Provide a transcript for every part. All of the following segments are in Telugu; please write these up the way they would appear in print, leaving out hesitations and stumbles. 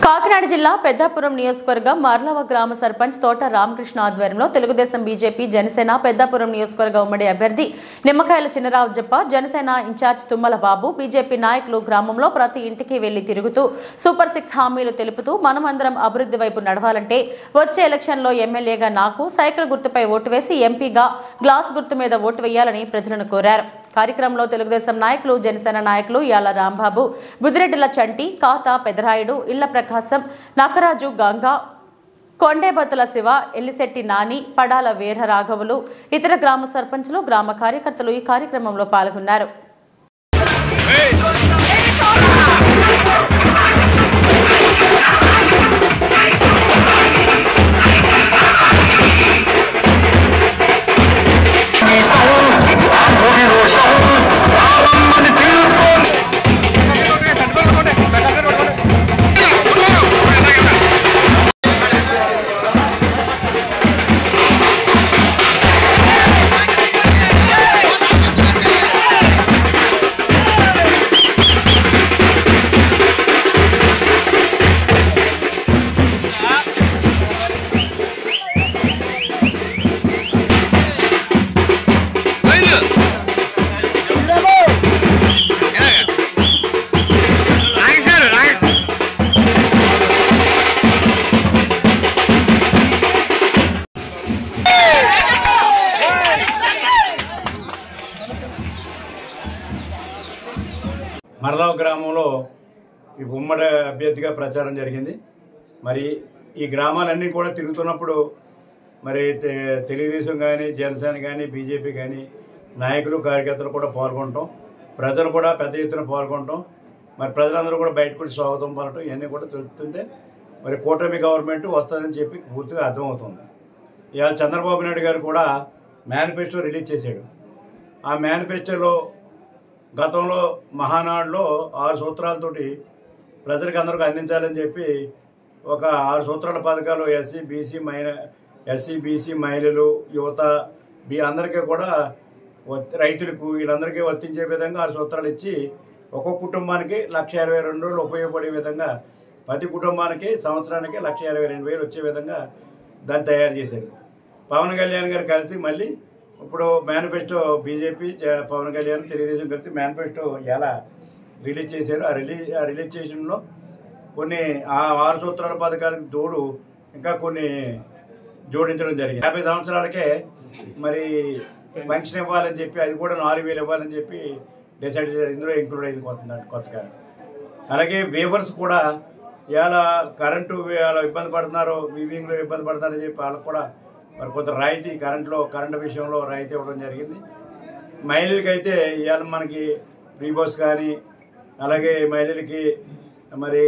కాకినాడ జిల్లా పెద్దాపురం నియోజకవర్గం మార్లవ గ్రామ సర్పంచ్ తోట రామకృష్ణ ఆధ్వర్యంలో తెలుగుదేశం బీజేపీ జనసేన పెద్దాపురం నియోజకవర్గ ఉమ్మడి అభ్యర్థి నిమ్మకాయల చిన్నరావుజప్ప జనసేన ఇన్ఛార్జ్ తుమ్మల బాబు బీజేపీ నాయకులు గ్రామంలో ప్రతి ఇంటికి వెళ్లి తిరుగుతూ సూపర్ 6 హామీలు తెలుపుతూ మనమందరం అభివృద్ధి వైపు నడవాలంటే వచ్చే ఎలక్షన్లో ఎమ్మెల్యేగా నాకు సైకిల్ గుర్తుపై ఓటు వేసి ఎంపీగా గ్లాస్ గుర్తు మీద ఓటు వేయాలని ప్రజలను కోరారు। కార్యక్రమంలో తెలుగుదేశం నాయకులు జనసేన నాయకులు యాల రాంబాబు బుదిరెడ్డిల చంటి కాతా పెదరాయుడు ఇళ్ల ప్రకాశం నకరాజు గంగా కొండేబతుల శివ ఎల్లిశెట్టి నాని పడాల వీర రాఘవులు ఇతర గ్రామ సర్పంచులు గ్రామ కార్యకర్తలు ఈ కార్యక్రమంలో పాల్గొన్నారు। మరలావ గ్రామంలో ఈ ఉమ్మడి అభ్యర్థిగా ప్రచారం జరిగింది। మరి ఈ గ్రామాలన్నీ కూడా తిరుగుతున్నప్పుడు మరి తెలుగుదేశం కానీ జనసేన కానీ బీజేపీ కానీ నాయకులు కార్యకర్తలు కూడా పాల్గొనటం, ప్రజలు కూడా పెద్ద ఎత్తున పాల్గొనటం, మరి ప్రజలందరూ కూడా బయటకు స్వాగతం పడటం ఇవన్నీ కూడా తెలుస్తుంటే మరి కూటమి గవర్నమెంట్ వస్తుందని చెప్పి పూర్తిగా అర్థమవుతుంది। ఇవాళ చంద్రబాబు నాయుడు గారు కూడా మేనిఫెస్టో రిలీజ్ చేశాడు। ఆ మేనిఫెస్టోలో గతంలో మహానాడులో 6 సూత్రాలతోటి ప్రజలకు అందరికీ అందించాలని చెప్పి ఒక 6 సూత్రాల పథకాలు ఎస్సీ బీసీ మహిళలు యువత అందరికీ కూడా రైతులకు వీళ్ళందరికీ వర్తించే విధంగా 6 సూత్రాలు ఇచ్చి ఒక్కొక్క కుటుంబానికి 1,22,000 ఉపయోగపడే విధంగా ప్రతి కుటుంబానికి సంవత్సరానికి 1,22,000 వచ్చే విధంగా దాన్ని తయారు చేశారు। పవన్ కళ్యాణ్ గారు కలిసి మళ్ళీ ఇప్పుడు మేనిఫెస్టో బీజేపీ పవన్ కళ్యాణ్ తెలుగుదేశం కలిసి మేనిఫెస్టో ఎలా రిలీజ్ చేశారు। ఆ రిలీజేషన్లో కొన్ని 6 సూత్రాల పథకాలకు తోడు ఇంకా కొన్ని జోడించడం జరిగింది। 50 సంవత్సరాలకే మరి పెన్షన్ ఇవ్వాలని చెప్పి అది కూడా 4,000 ఇవ్వాలని చెప్పి డిసైడ్ చేశారు। ఇందులో ఇంక్లూడ్ అయింది కొత్తగా। అలాగే వేవర్స్ కూడా ఇవాళ కరెంటు ఇబ్బంది పడుతున్నారు, వీవింగ్లో ఇబ్బంది పడుతున్నారని చెప్పి వాళ్ళకు కూడా మరి కొంత రాయితీ కరెంటు విషయంలో రాయితీ ఇవ్వడం జరిగింది। మహిళలకి అయితే ఇవాళ మనకి ఫ్రీ బస్ కానీ అలాగే మహిళలకి మరి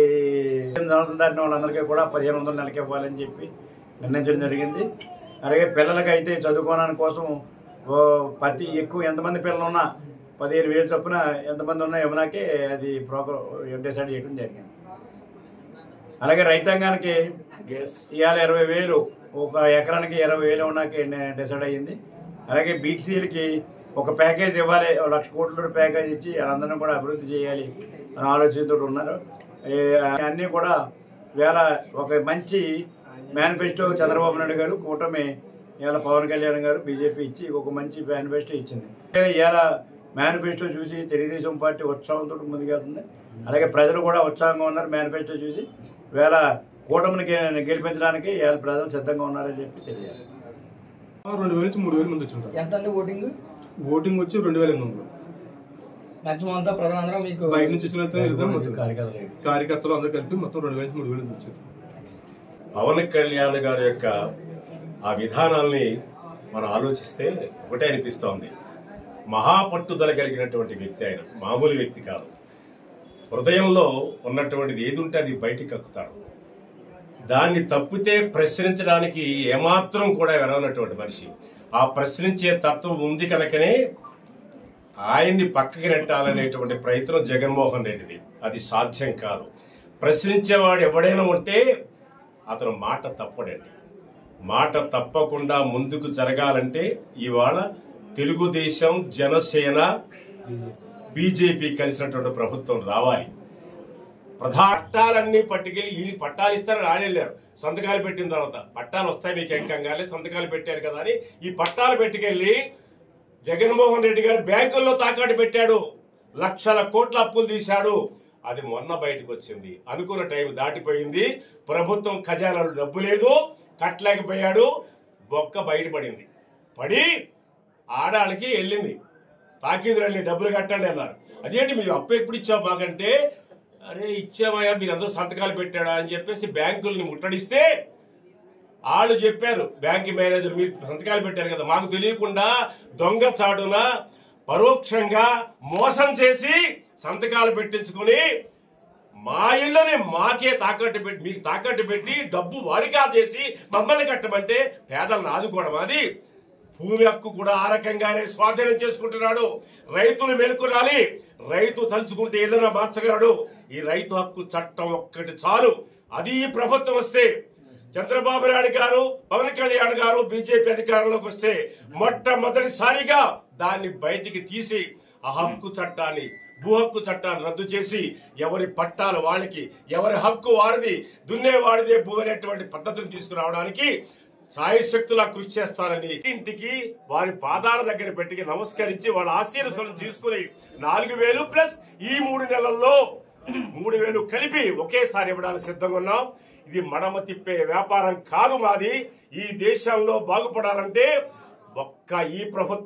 8 సంవత్సరాలు దాటిన వాళ్ళందరికీ కూడా 1,500 నెలకి ఇవ్వాలని చెప్పి నిర్ణయించడం జరిగింది। అలాగే పిల్లలకి అయితే చదువుకోవడానికి కోసం ఎక్కువ ఎంతమంది పిల్లలు ఉన్నా 15,000 చొప్పున ఎంతమంది ఉన్నా ఇవ్వడానికి అది ప్రోగ్రామ్ డిసైడ్ చేయడం జరిగింది। అలాగే రైతాంగానికి ఇవాళ 20,000 ఒక ఎకరానికి 20,000 ఉన్నాకి డిసైడ్ అయ్యింది। అలాగే బీసీలకి ఒక ప్యాకేజ్ ఇవ్వాలి, 1,00,000 కోట్ల ప్యాకేజ్ ఇచ్చి వాళ్ళందరినీ కూడా అభివృద్ధి చేయాలి అని ఆలోచనతో ఉన్నారు। అన్నీ కూడా ఇవాళ ఒక మంచి మేనిఫెస్టో చంద్రబాబు నాయుడు గారు కూటమి ఇవాళ పవన్ కళ్యాణ్ గారు బీజేపీ ఇచ్చి ఒక మంచి మేనిఫెస్టో ఇచ్చింది। ఇవాళ మేనిఫెస్టో చూసి తెలుగుదేశం పార్టీ ఉత్సాహంతో ముందుకెళ్తుంది। అలాగే ప్రజలు కూడా ఉత్సాహంగా ఉన్నారు మేనిఫెస్టో చూసి। ఇవాళ కూటమిని గెలిపించడానికి ఇవాళ ప్రజలు సిద్ధంగా ఉన్నారని చెప్పి తెలియాలి। 2,000 నుంచి 3,000 మంది వచ్చి ఉంటారు। ఎంత అండి ఓటింగ్ వచ్చి 2,800 మాక్సిమం అంతా ప్రజలందరూ మీకు బయట నుంచి వచ్చిన కార్యకర్తలు అందరూ కలిపి మొత్తం 2,000 నుంచి 3,000 వచ్చారు। పవన్ కళ్యాణ్ గారి యొక్క ఆ విధానాల్ని మనం ఆలోచిస్తే ఒకటే అనిపిస్తోంది, మహాపట్టుదల కలిగినటువంటి వ్యక్తి ఆయన, మామూలు వ్యక్తి కాదు। హృదయంలో ఉన్నటువంటిది ఏది ఉంటే అది బయటికి కక్కుతాడు, దాన్ని తప్పితే ప్రశ్నించడానికి ఏమాత్రం కూడా వెరవనటువంటి మనిషి। ఆ ప్రశ్నించే తత్వం ఉంది కనుకనే ఆయన్ని పక్కకి నెట్టాలనేటువంటి ప్రయత్నం జగన్మోహన్ రెడ్డిది, అది సాధ్యం కాదు। ప్రశ్నించేవాడు ఎవడైనా ఉంటే అతను మాట తప్పడండి, మాట తప్పకుండా ముందుకు జరగాలంటే ఇవాళ తెలుగుదేశం జనసేన బీజేపీ కలిసినటువంటి ప్రభుత్వం రావాలి। పట్టాలన్నీ పట్టుకెళ్ళి ఈ పట్టాలు ఇస్తారని రాడెళ్ళారు. సంతకాలు పెట్టిన తర్వాత పట్టాలు వస్తాయి మీకు ఎంకంగానే సంతకాలు పెట్టారు కదా అని ఈ పట్టాలు పెట్టుకెళ్ళి జగన్మోహన్ రెడ్డి గారు బ్యాంకుల్లో తాకట్టు పెట్టాడు. లక్షల కోట్ల అప్పులు తీశాడు. అది మొన్న బయటకు వచ్చింది. అనుకున్న టైం దాటిపోయింది. ప్రభుత్వం ఖజానాలో డబ్బు లేదు, కట్టలేకపోయాడు. బొక్క బయటపడింది. పడి ఆడాళ్ళకి వెళ్ళింది. తాకీదులు డబ్బులు కట్టండి అన్నారు. అదేంటి మీరు అప్పు ఎప్పుడు ఇచ్చావు మాకంటే, అరే ఇచ్చామయ్యా మీరు అందరూ సంతకాలు పెట్టాడా అని చెప్పేసి బ్యాంకుల్ని ముట్టడిస్తే వాళ్ళు చెప్పారు, బ్యాంక్ మేనేజర్ మీరు సంతకాలు పెట్టారు కదా, మాకు తెలియకుండా దొంగ చాటున పరోక్షంగా మోసం చేసి సంతకాలు పెట్టించుకుని మా ఇళ్ళని మాకే తాకట్టు పెట్టి మీకు తాకట్టు పెట్టి డబ్బు వారికా చేసి మమ్మల్ని కట్టమంటే పేదలను ఆదుకోవడం. అది భూమి హక్కు కూడా ఆ రకంగానే స్వాధీనం చేసుకుంటున్నాడు. రైతులు మేలుకొనాలి. రైతు తలుచుకుంటే ఏదైనా మార్చగలడు. ఈ రైతు హక్కు చట్టం ఒక్కటి చాలు. అది ఈ ప్రభుత్వం వస్తే, చంద్రబాబు నాయుడు గారు, పవన్ కళ్యాణ్ గారు బీజేపీ అధికారంలోకి వస్తే మొట్టమొదటిసారిగా దాన్ని బయటికి తీసి ఆ హక్కు చట్టాన్ని, భూ హక్కు చట్టాన్ని రద్దు చేసి ఎవరి పట్టాలు వాళ్ళకి, ఎవరి హక్కు వారిది, దున్నేవాడిదే భూ అనేటువంటి పద్ధతిని తీసుకురావడానికి సాయశక్తులా కృషి చేస్తారని ఇంటికి వారి పాదాల దగ్గర పెట్టి నమస్కరించి వాళ్ళ ఆశీర్వాదాలు తీసుకుని 4,000 ప్లస్ ఈ 3 నెలల్లో 3,000 కలిపి ఒకేసారి ఇవ్వడానికి సిద్ధంగా ఉన్నాం. ఇది మడమ తిప్పే వ్యాపారం కాదు మాది. ఈ దేశంలో బాగుపడాలంటే ఒక్క ఈ ప్రభుత్వం